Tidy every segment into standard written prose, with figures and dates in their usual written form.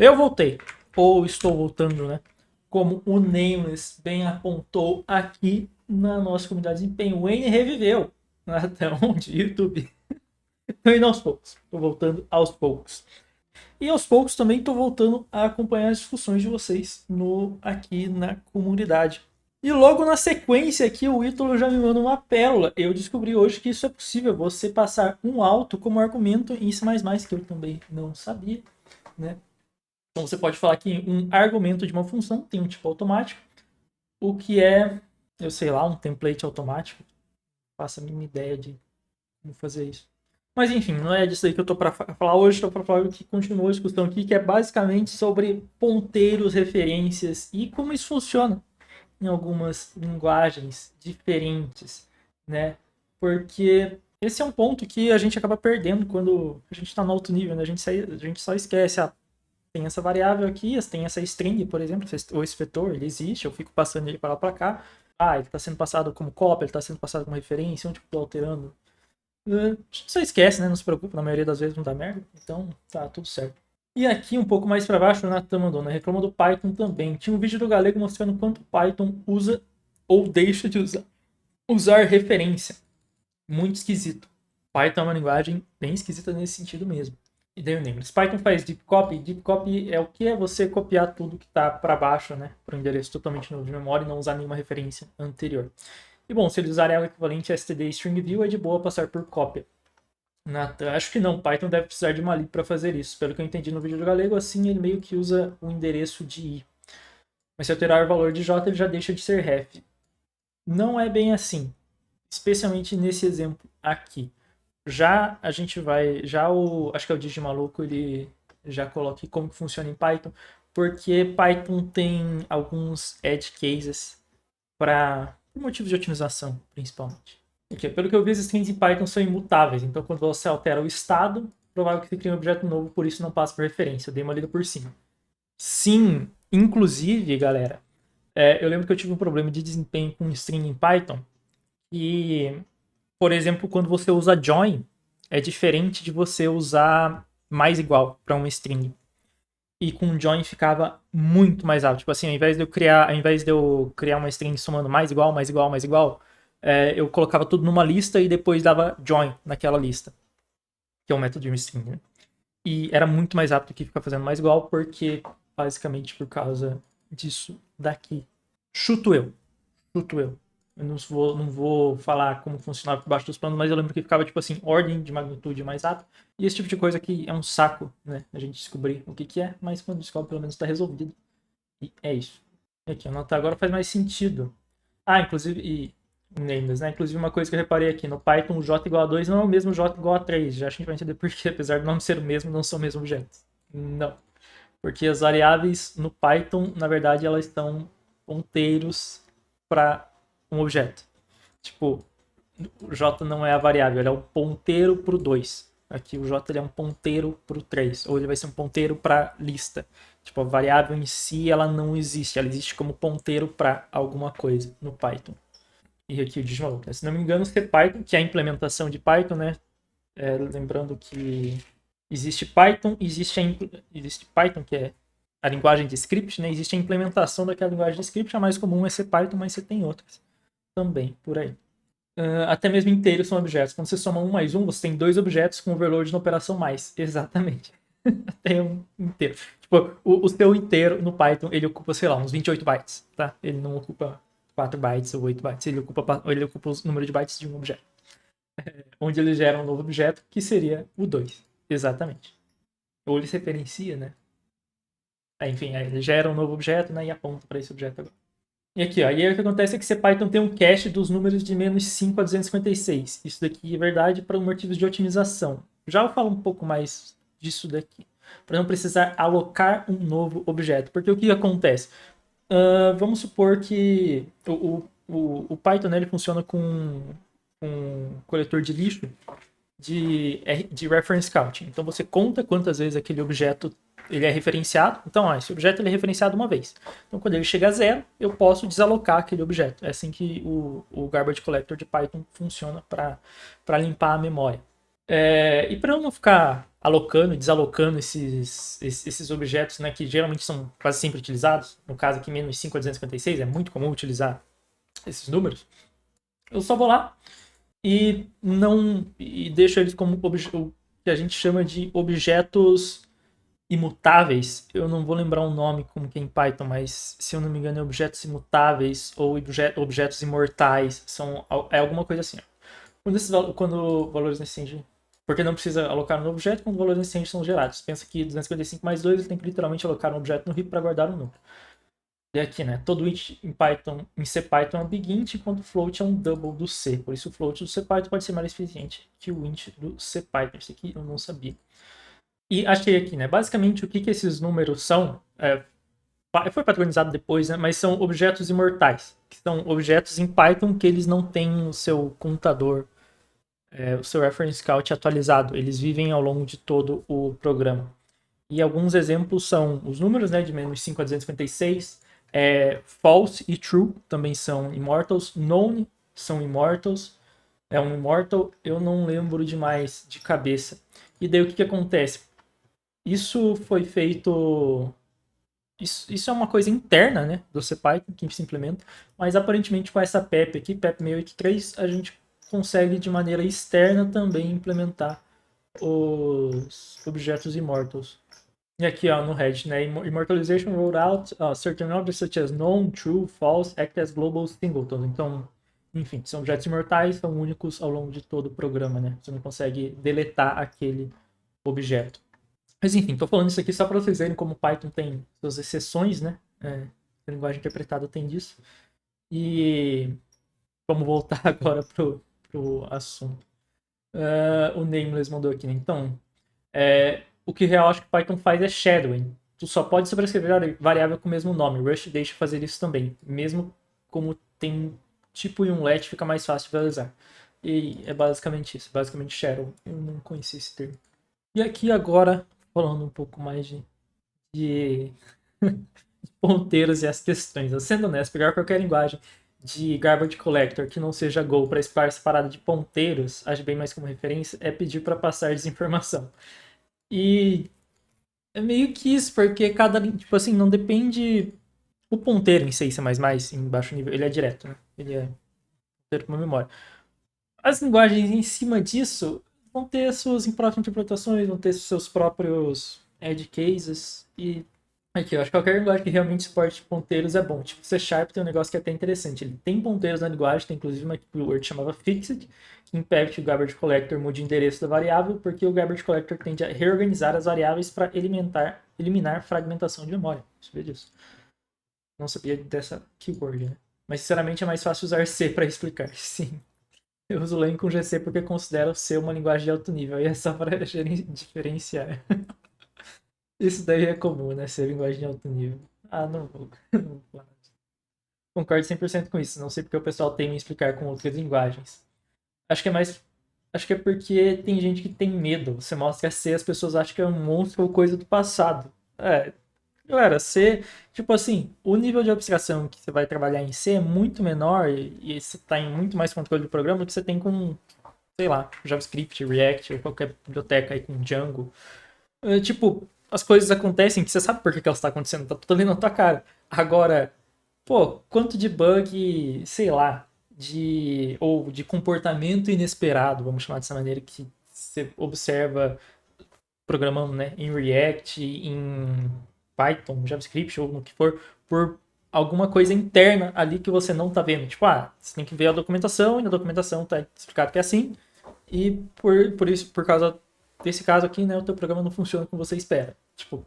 Eu voltei, ou estou voltando, né? Como o Nameless bem apontou aqui na nossa comunidade de desempenho. O Wayne reviveu até onde? YouTube. Estou indo aos poucos. Estou voltando aos poucos. E aos poucos também estou voltando a acompanhar as discussões de vocês aqui na comunidade. E logo na sequência aqui, o Ítalo já me manda uma pérola. Eu descobri hoje que isso é possível, você passar um alto como argumento em C++, que eu também não sabia, né? Então você pode falar que um argumento de uma função tem um tipo automático, o que é, eu sei lá, um template automático. Faço a mínima ideia de como fazer isso. Mas enfim, não é disso aí que eu tô para falar hoje, estou para falar que continua a discussão aqui, que é basicamente sobre ponteiros, referências e como isso funciona em algumas linguagens diferentes, né? Porque esse é um ponto que a gente acaba perdendo quando a gente está no alto nível, né? A gente só esquece, tem essa variável aqui, tem essa string, por exemplo, ou esse vetor, ele existe, eu fico passando ele para lá para cá. Ele está sendo passado como cópia, ele está sendo passado como referência, onde eu estou alterando. A gente só esquece, né? Não se preocupa, na maioria das vezes não dá merda. Então, tá tudo certo. E aqui, um pouco mais para baixo, o Nathan mandou, né? Reclama do Python também. Tinha um vídeo do Galego mostrando quanto Python usa ou deixa de usar referência. Muito esquisito. Python é uma linguagem bem esquisita nesse sentido mesmo. E daí o Nameless. Python faz deep copy. Deep copy é o que? É você copiar tudo que está para baixo, né? Para um endereço totalmente novo de memória e não usar nenhuma referência anterior. E bom, se eles usarem algo equivalente a std string view, é de boa passar por cópia. Acho que não, Python deve precisar de uma lib para fazer isso. Pelo que eu entendi no vídeo do Galego, assim ele meio que usa o endereço de i. Mas se alterar o valor de j, ele já deixa de ser ref. Não é bem assim. Especialmente nesse exemplo aqui. Já a gente vai... acho que é o Digimaluco, ele já coloca como que funciona em Python. Porque Python tem alguns edge cases por motivos de otimização, principalmente. Porque, pelo que eu vi, as strings em Python são imutáveis. Então, quando você altera o estado, provável que você crie um objeto novo, por isso não passa por referência. Eu dei uma lida por cima. Sim, inclusive, galera, eu lembro que eu tive um problema de desempenho com string em Python. E, por exemplo, quando você usa join, é diferente de você usar mais igual para uma string. E com join ficava muito mais alto. Tipo assim, ao invés de eu criar uma string somando mais igual, mais igual, mais igual, eu colocava tudo numa lista e depois dava join naquela lista. Que é um método de uma string, né? E era muito mais rápido que ficar fazendo mais igual, porque basicamente por causa disso daqui. Chuto eu. Eu não vou falar como funcionava por baixo dos panos, mas eu lembro que ficava, tipo assim, ordem de magnitude mais rápido. E esse tipo de coisa que é um saco, né? A gente descobrir o que é, mas quando descobre, pelo menos está resolvido. E é isso. E aqui, anotar agora faz mais sentido. Inclusive, e nameless, né? Inclusive, uma coisa que eu reparei aqui, no Python, o j igual a 2 não é o mesmo j igual a 3. Já acho que a gente vai entender por quê, apesar do nome ser o mesmo, não são o mesmo objeto. Não. Porque as variáveis no Python, na verdade, elas estão ponteiros para um objeto. Tipo, o j não é a variável, ele é o ponteiro para o 2. Aqui o j ele é um ponteiro para o 3, ou ele vai ser um ponteiro para lista. Tipo, a variável em si ela não existe, ela existe como ponteiro para alguma coisa no Python. E aqui o Digimon, se não me engano, o CPython, que é a implementação de Python, né? Lembrando que existe Python, existe Python, que é a linguagem de script, né? Existe a implementação daquela linguagem de script, a mais comum é CPython, mas você tem outras também por aí. Até mesmo inteiros são objetos. Quando você soma 1 mais 1, você tem 2 objetos com overload na operação mais. Exatamente. Tem um inteiro. Tipo, o seu inteiro no Python, ele ocupa, sei lá, uns 28 bytes, tá? Ele não ocupa 4 bytes ou 8 bytes. Ele ocupa o número de bytes de um objeto. Onde ele gera um novo objeto, que seria o 2. Exatamente. Ou ele se referencia, né? Enfim, ele gera um novo objeto, né? E aponta para esse objeto agora. E aqui, ó, e aí o que acontece é que CPython tem um cache dos números de menos 5 a 256. Isso daqui é verdade para motivos de otimização. Já eu falo um pouco mais disso daqui. Para não precisar alocar um novo objeto. Porque o que acontece? Vamos supor que o Python, né, ele funciona com um coletor de lixo de reference counting. Então você conta quantas vezes aquele objeto ele é referenciado. Então, esse objeto ele é referenciado uma vez. Então, quando ele chega a 0, eu posso desalocar aquele objeto. É assim que o Garbage Collector de Python funciona para limpar a memória. E para eu não ficar alocando e desalocando esses objetos, né, que geralmente são quase sempre utilizados, no caso aqui menos 5 a 256, é muito comum utilizar esses números, eu só vou lá e deixo eles como o que a gente chama de objetos imutáveis. Eu não vou lembrar um nome como que é em Python, mas se eu não me engano é objetos imutáveis ou objetos imortais, é alguma coisa assim. Quando valores nesse range, porque não precisa alocar um novo objeto quando valores nesse range são gerados. Pensa que 255 mais 2 ele tem que literalmente alocar um objeto no heap para guardar um número. E aqui, né? Todo int em Python, em CPython é um big int, enquanto o float é um double do C. Por isso o float do CPython pode ser mais eficiente que o int do CPython. Isso aqui eu não sabia. E achei aqui, né? Basicamente, o que esses números são, foi padronizado depois, né? Mas são objetos imortais, que são objetos em Python que eles não têm o seu contador, o seu reference count atualizado. Eles vivem ao longo de todo o programa. E alguns exemplos são os números, né, de menos 5 a 256, false e true também são immortals, known são immortals, é um immortal, eu não lembro demais de cabeça. E daí o que acontece? Isso foi feito. Isso é uma coisa interna, né, do CPython que se implementa, mas aparentemente com essa PEP aqui, PEP 683, a gente consegue de maneira externa também implementar os objetos immortals. E aqui, ó, no head, né? Immortalization rolled out certain objects such as known, true, false, act as global singletons. Então, enfim, são objetos imortais, são únicos ao longo de todo o programa, né? Você não consegue deletar aquele objeto. Mas enfim, tô falando isso aqui só para vocês verem como o Python tem suas exceções, né? A linguagem interpretada tem disso. E vamos voltar agora pro assunto. O Nameless mandou aqui, né? Então, o que eu acho que o Python faz é shadowing. Tu só pode sobrescrever variável com o mesmo nome. Rush deixa fazer isso também. Mesmo como tem um tipo e um let, fica mais fácil de visualizar. E é basicamente isso. Basicamente shadow. Eu não conhecia esse termo. E aqui agora, falando um pouco mais de ponteiros e as questões. Sendo honesto, pegar qualquer linguagem de garbage collector que não seja Go para explorar separada de ponteiros, acho bem mais como referência, é pedir para passar desinformação. E é meio que isso, porque cada, tipo assim, não depende o ponteiro em C++, em baixo nível, ele é direto, né? Ele é ponteiro para uma memória. As linguagens em cima disso vão ter suas próprias interpretações, vão ter seus próprios edge cases e aqui, eu acho que qualquer linguagem que realmente suporte ponteiros é bom. Tipo, C Sharp tem um negócio que é até interessante. Ele tem ponteiros na linguagem, tem inclusive uma keyword chamada fixed, que impede que o garbage collector mude o endereço da variável, porque o garbage collector tende a reorganizar as variáveis para eliminar fragmentação de memória. Sabia disso? Não sabia dessa keyword, né? Mas sinceramente é mais fácil usar C para explicar. Sim. Eu uso Lang com GC porque considero C uma linguagem de alto nível, e é só para diferenciar. Isso daí é comum, né? Ser linguagem de alto nível. Ah, não vou. Não vou falar. Concordo 100% com isso. Não sei porque o pessoal tem me explicar com outras linguagens. Acho que é mais. Acho que é porque tem gente que tem medo. Você mostra C, as pessoas acham que é um monstro ou coisa do passado. Galera, C, tipo assim, o nível de abstração que você vai trabalhar em C é muito menor e você tá em muito mais controle do programa do que você tem com, sei lá, JavaScript, React ou qualquer biblioteca aí com Django. Tipo, as coisas acontecem que você sabe por que elas estão acontecendo, tá tudo ali na tua cara. Agora, pô, quanto de bug, sei lá, ou de comportamento inesperado, vamos chamar dessa maneira, que você observa programando, né, em React, em Python, JavaScript ou no que for, por alguma coisa interna ali que você não tá vendo. Tipo, você tem que ver a documentação e na documentação tá explicado que é assim, e por isso, por causa desse caso aqui, né, o teu programa não funciona como você espera. Tipo,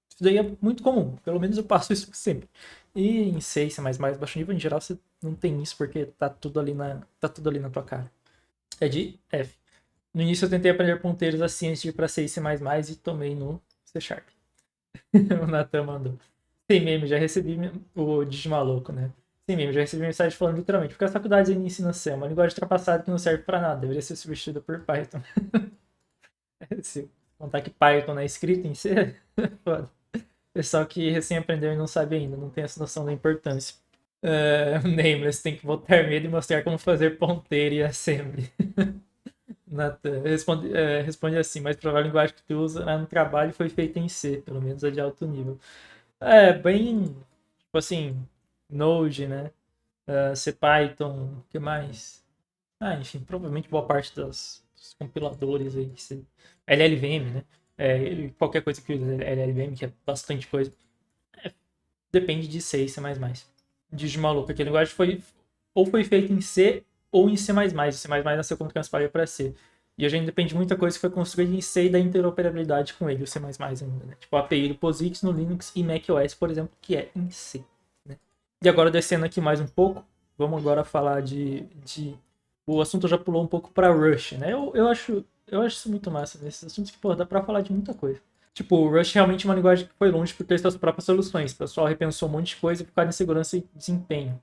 isso daí é muito comum. Pelo menos eu passo isso sempre. E em C, C++, baixo nível, em geral, você não tem isso porque tá tudo ali na tua cara. É de F. No início eu tentei aprender ponteiros assim antes de ir pra C e C++ e tomei no C Sharp. O Natan mandou. Sem meme, já recebi o Digimaloco, né? Sem meme, já recebi mensagem falando literalmente, porque as faculdades ainda ensinam C, é uma linguagem ultrapassada que não serve pra nada, deveria ser substituída por Python. Se contar que Python é escrito em C, foda. Pessoal que recém aprendeu e não sabe ainda, não tem essa noção da importância. Nameless tem que botar medo e mostrar como fazer ponteiro e assembly. Nathan, responde assim, mas provavelmente a linguagem que tu usa no trabalho foi feita em C, pelo menos a de alto nível. É, bem, tipo assim, Node, né? C Python, o que mais? Ah, enfim, provavelmente boa parte dos compiladores aí, LLVM, né? Qualquer coisa que use LLVM, que é bastante coisa, depende de C e C++. Diz de maluco, que a linguagem foi feita em C ou em C++. O C++ nasceu como transpalha para C. E hoje ainda depende de muita coisa que foi construída em C e da interoperabilidade com ele, o C++ ainda, né? Tipo a API do POSIX no Linux e macOS, por exemplo, que é em C. Né? E agora descendo aqui mais um pouco, vamos agora falar o assunto já pulou um pouco para Rush, né? Eu acho isso muito massa nesses assuntos que, pô, dá para falar de muita coisa. Tipo, o Rush realmente é uma linguagem que foi longe por ter suas próprias soluções. O pessoal repensou um monte de coisa por causa de segurança e desempenho.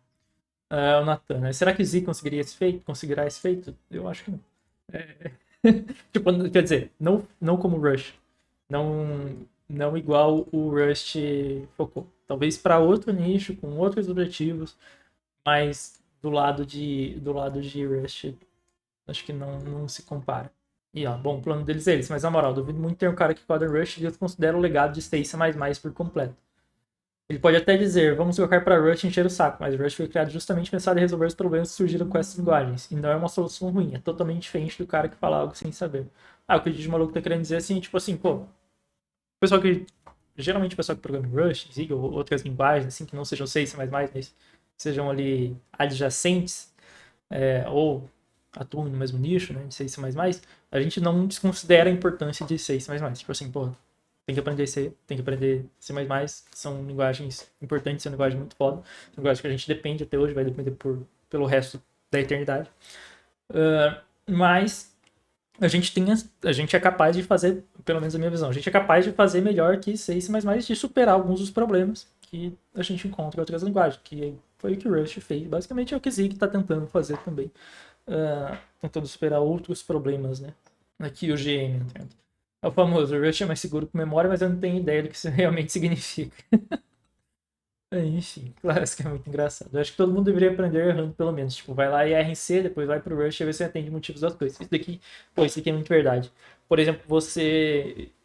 O Nathan, né? Será que o Z conseguirá esse feito? Eu acho que não. É... tipo, quer dizer, não como o Rush. Não igual o Rust focou. Talvez para outro nicho, com outros objetivos, mas do lado de Rust, acho que não se compara. E ó, bom, o plano deles é esse, mas na moral, duvido muito ter um cara que coda Rush e considera o legado de C++ por completo. Ele pode até dizer, vamos colocar para Rush e encher o saco, mas Rush foi criado justamente pensado em resolver os problemas que surgiram com essas linguagens, e não é uma solução ruim, é totalmente diferente do cara que fala algo sem saber. O que o Didi Maluco tá querendo dizer é assim, tipo assim, pô, pessoal que, geralmente o pessoal que programa em Rush, Zig ou outras linguagens, assim, que não sejam C++, mas sejam ali adjacentes, ou atuam no mesmo nicho, né, de C++, a gente não desconsidera a importância de C++. Tipo assim, pô, tem que aprender C, tem que aprender C++, são linguagens importantes, são linguagens muito foda, são linguagens que a gente depende até hoje, vai depender pelo resto da eternidade. Mas a gente é capaz de fazer, pelo menos a minha visão, a gente é capaz de fazer melhor que C e C++, de superar alguns dos problemas que a gente encontra em outras linguagens, que foi o que o Rust fez. Basicamente é o que o Zig está tentando fazer também, tentando superar outros problemas, né? Aqui o GM, entendo. É o famoso, o Rust é mais seguro com memória, mas eu não tenho ideia do que isso realmente significa. Enfim, claro, isso que é muito engraçado. Eu acho que todo mundo deveria aprender errando, pelo menos. Tipo, vai lá e erra em C, depois vai pro Rush e vê se atende motivos das coisas. Isso aqui é muito verdade. Por exemplo,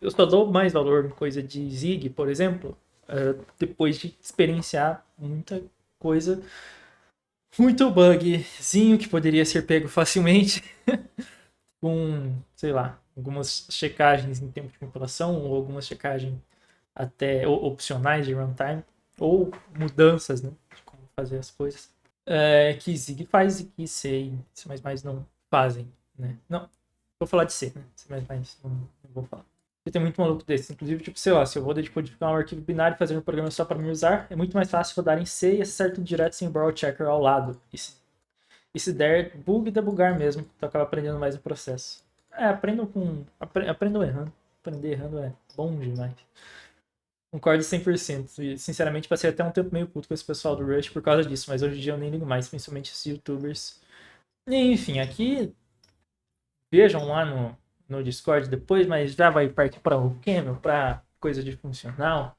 Eu só dou mais valor em coisa de Zig, por exemplo, depois de experienciar muita coisa, muito bugzinho que poderia ser pego facilmente, com, sei lá, algumas checagens em tempo de compilação, ou algumas checagens até opcionais de runtime, ou mudanças, né, de como fazer as coisas, que Zig faz e que C e C++ não fazem, né? Não, vou falar de C, né? C++ não vou falar. E tem muito maluco desse. Inclusive, tipo, sei lá, se eu vou decodificar um arquivo binário e fazer um programa só para me usar, é muito mais fácil rodar em C e acessar tudo direto sem o borrow checker ao lado. E se der bug, debugar mesmo. Então acaba aprendendo mais no processo. Aprendam errando. Aprender errando é bom demais. Concordo 100%. E, sinceramente, passei até um tempo meio puto com esse pessoal do Rush por causa disso, mas hoje em dia eu nem ligo mais, principalmente esses youtubers. E, enfim, aqui vejam lá no Discord depois, mas já vai partir para o Camel, para coisa de funcional,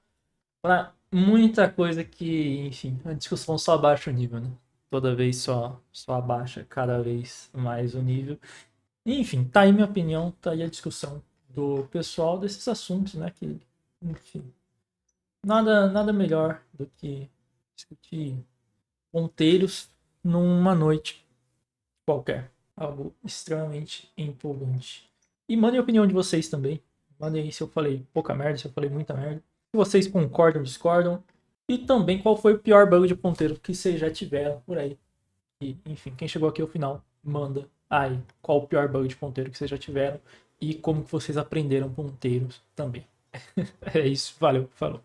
para muita coisa que, enfim, a discussão só abaixa o nível, né? Toda vez só abaixa cada vez mais o nível. E, enfim, tá aí minha opinião, tá aí a discussão do pessoal desses assuntos, né? Que, enfim, nada melhor do que discutir ponteiros numa noite qualquer. Algo extremamente empolgante. E mandem a opinião de vocês também. Mandem aí se eu falei pouca merda, se eu falei muita merda. Se vocês concordam ou discordam. E também qual foi o pior bug de ponteiro que vocês já tiveram por aí. E, enfim, quem chegou aqui ao final, manda aí qual o pior bug de ponteiro que vocês já tiveram. E como que vocês aprenderam ponteiros também. É isso, valeu, falou.